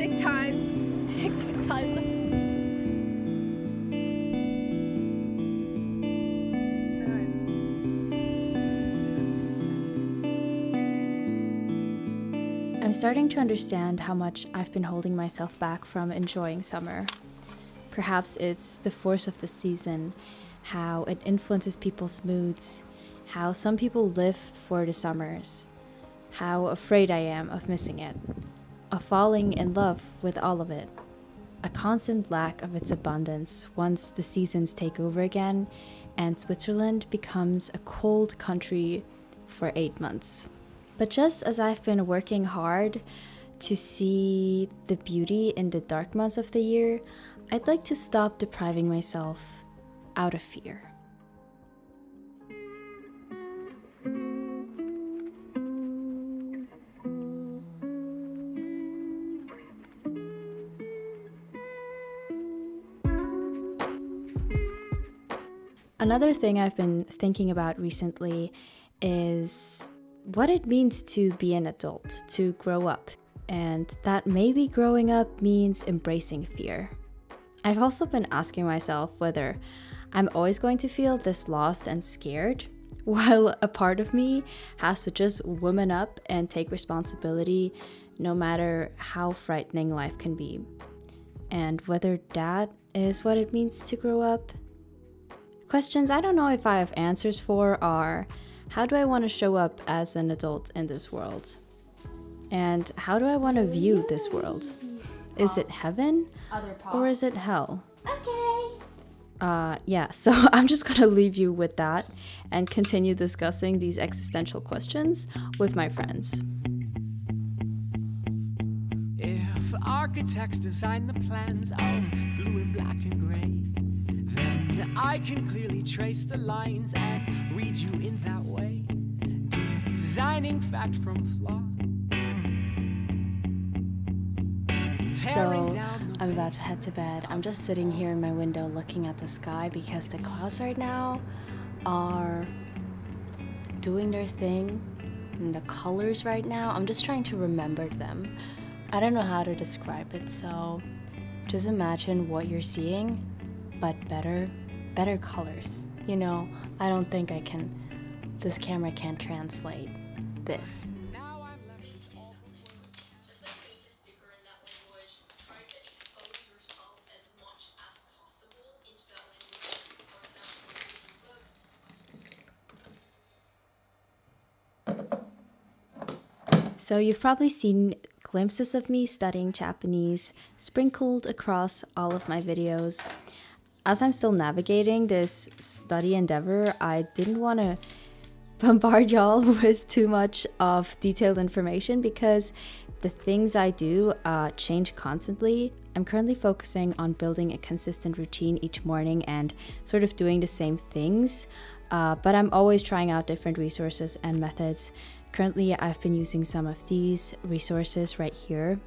hectic times. Hectic times. I'm starting to understand how much I've been holding myself back from enjoying summer. Perhaps it's the force of the season, how it influences people's moods, how some people live for the summers, how afraid I am of missing it, of falling in love with all of it, a constant lack of its abundance once the seasons take over again and Switzerland becomes a cold country for 8 months. But just as I've been working hard to see the beauty in the dark months of the year, I'd like to stop depriving myself out of fear. Another thing I've been thinking about recently is what it means to be an adult, to grow up, and that maybe growing up means embracing fear. I've also been asking myself whether I'm always going to feel this lost and scared, while a part of me has to just woman up and take responsibility no matter how frightening life can be, and whether that is what it means to grow up. Questions I don't know if I have answers for are, how do I want to show up as an adult in this world? And how do I want to view this world? Is it heaven or is it hell? Okay. Yeah, so I'm just gonna leave you with that and continue discussing these existential questions with my friends. If architects design the plans of blue and black and gray, then I can clearly trace the lines and read you in that way, designing fact from flaw. So I'm about to head to bed. I'm just sitting here in my window looking at the sky because the clouds right now are doing their thing. And the colors right now, I'm just trying to remember them. I don't know how to describe it, so just imagine what you're seeing, but better colors. You know, I don't think this camera can translate this. So you've probably seen glimpses of me studying Japanese sprinkled across all of my videos. As I'm still navigating this study endeavor, I didn't want to bombard y'all with too much of detailed information because the things I do change constantly. I'm currently focusing on building a consistent routine each morning and sort of doing the same things, but I'm always trying out different resources and methods. Currently, I've been using some of these resources right here.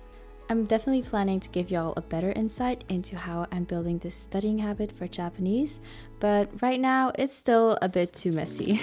I'm definitely planning to give y'all a better insight into how I'm building this studying habit for Japanese, but right now it's still a bit too messy.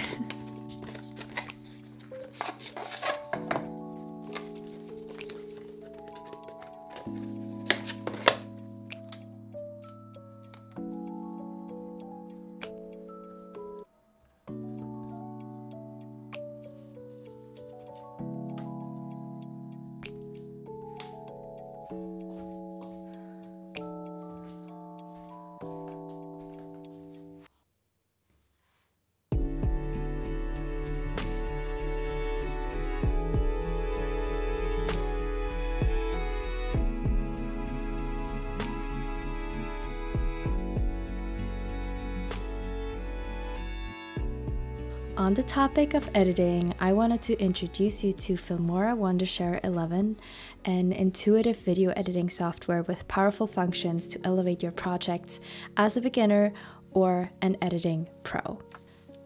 On the topic of editing, I wanted to introduce you to Filmora Wondershare 11, an intuitive video editing software with powerful functions to elevate your projects as a beginner or an editing pro.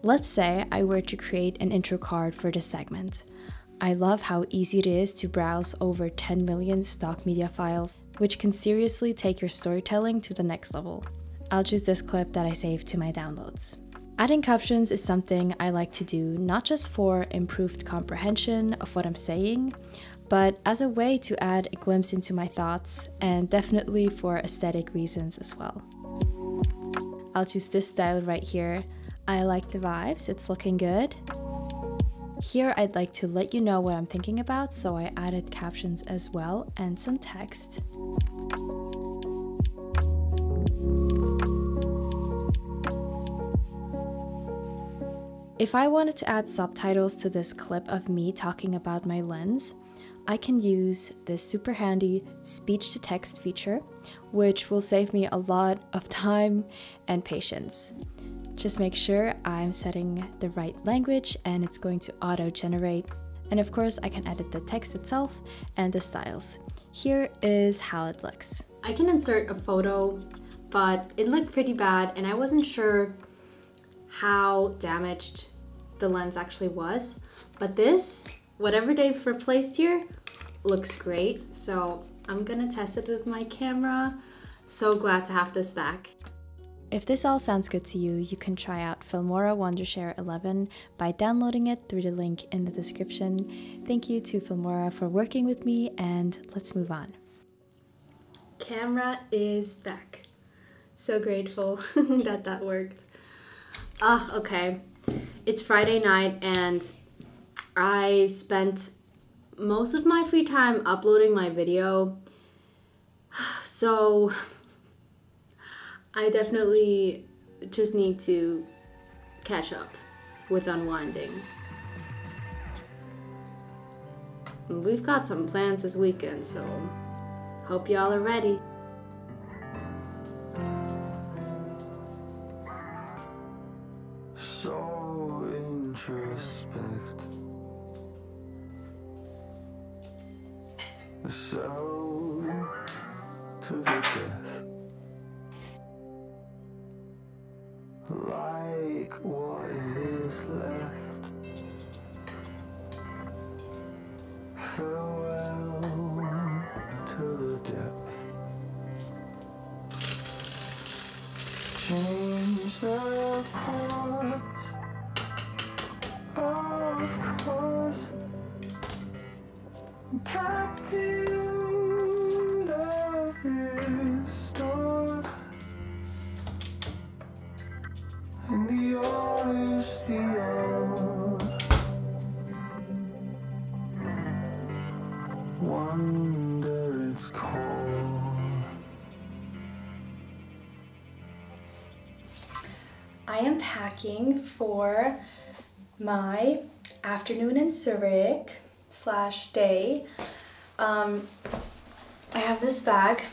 Let's say I were to create an intro card for this segment. I love how easy it is to browse over 10 million stock media files, which can seriously take your storytelling to the next level. I'll choose this clip that I saved to my downloads. Adding captions is something I like to do not just for improved comprehension of what I'm saying, but as a way to add a glimpse into my thoughts, and definitely for aesthetic reasons as well. I'll choose this style right here. I like the vibes, it's looking good. Here I'd like to let you know what I'm thinking about, so I added captions as well and some text. If I wanted to add subtitles to this clip of me talking about my lens, I can use this super handy speech-to-text feature, which will save me a lot of time and patience. Just make sure I'm setting the right language and it's going to auto-generate. And of course, I can edit the text itself and the styles. Here is how it looks. I can insert a photo, but it looked pretty bad and I wasn't sure how damaged the lens actually was, but this, whatever they've replaced here, looks great. So I'm gonna test it with my camera. So glad to have this back. If this all sounds good to you, you can try out Filmora Wondershare 11 by downloading it through the link in the description. Thank you to Filmora for working with me, and let's move on. Camera is back. So grateful that that worked. Okay. It's Friday night and I spent most of my free time uploading my video. So I definitely just need to catch up with unwinding. We've got some plans this weekend, so hope y'all are ready. So introspect, so to the death, like what is left. Farewell to the depth. Change the course, of course. Back to the restore, and the all is the all. Wonder it's called. I am packing for my afternoon in Zurich / day. I have this bag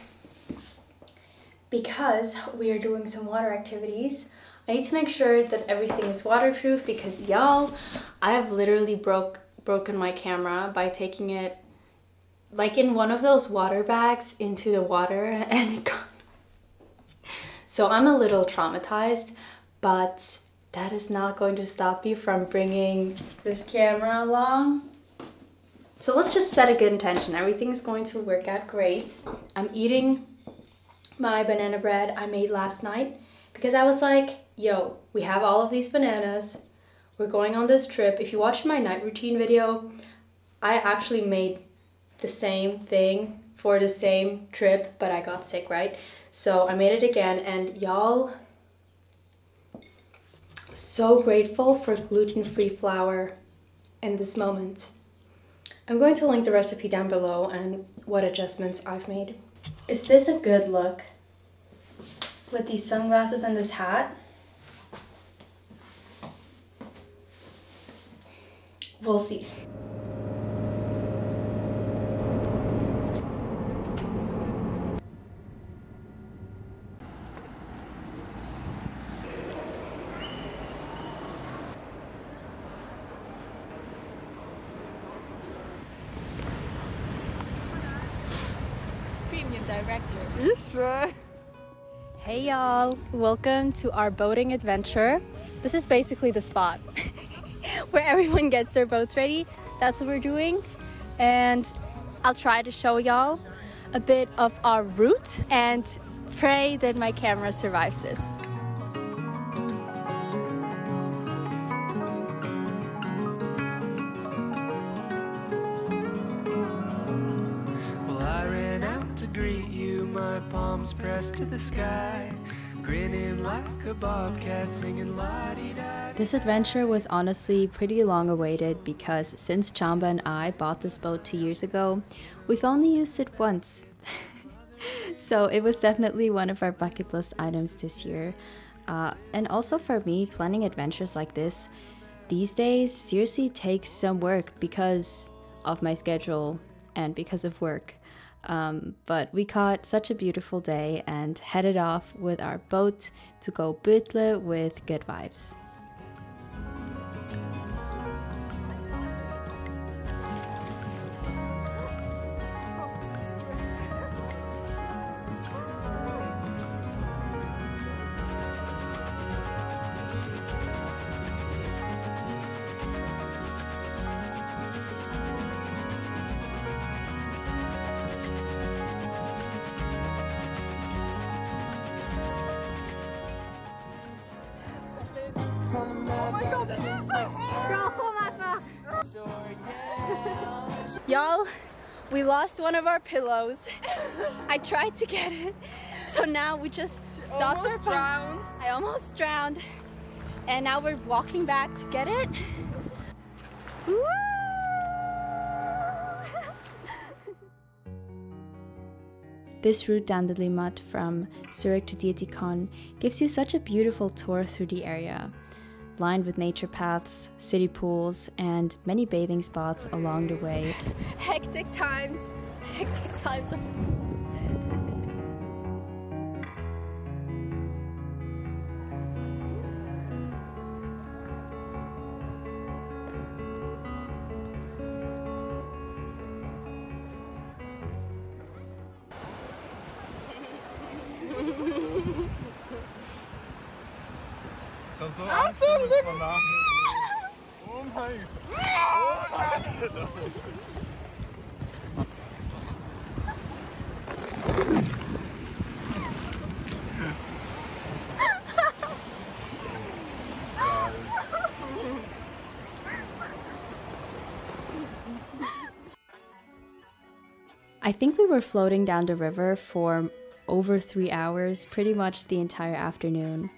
because we are doing some water activities. I need to make sure that everything is waterproof because y'all, I have literally broken my camera by taking it like in one of those water bags into the water and it got... So I'm a little traumatized, but that is not going to stop me from bringing this camera along. So let's just set a good intention. Everything is going to work out great. I'm eating my banana bread I made last night because I was like, yo, we have all of these bananas. We're going on this trip. If you watched my night routine video, I actually made the same thing for the same trip, but I got sick, right? So I made it again, and y'all, so grateful for gluten-free flour in this moment. I'm going to link the recipe down below and what adjustments I've made. Is this a good look? With these sunglasses and this hat? We'll see. Director. Yes, sir. Hey y'all, welcome to our boating adventure. This is basically the spot where everyone gets their boats ready. That's what we're doing, and I'll try to show y'all a bit of our route and pray that my camera survives this. greet you, my palms pressed to the sky, grinning like a bobcat singing la-di-da. This adventure was honestly pretty long awaited because since Chamba and I bought this boat 2 years ago, we've only used it once. So it was definitely one of our bucket list items this year. And also for me, planning adventures like this these days seriously takes some work because of my schedule and because of work. But we caught such a beautiful day and headed off with our boat to go Bötle with good vibes. Y'all, we lost one of our pillows. I tried to get it, so now we just stopped our boat. I almost drowned, and now we're walking back to get it. Woo! This route down the Limmat from Zurich to Dietikon gives you such a beautiful tour through the area, lined with nature paths, city pools, and many bathing spots along the way. Hectic times. Das ist so anstrengend von nach. Oh mein Gott. I think we were floating down the river for over 3 hours, pretty much the entire afternoon.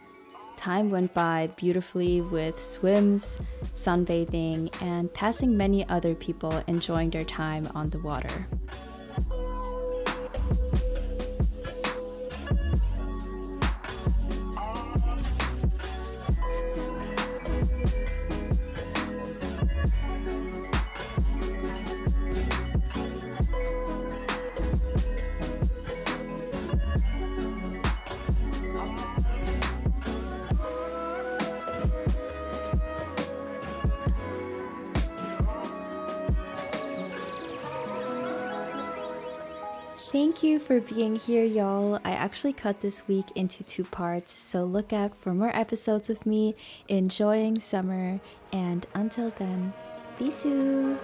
Time went by beautifully with swims, sunbathing, and passing many other people enjoying their time on the water. Thank you for being here, y'all. I actually cut this week into 2 parts, so look out for more episodes of me enjoying summer. And until then, bisous!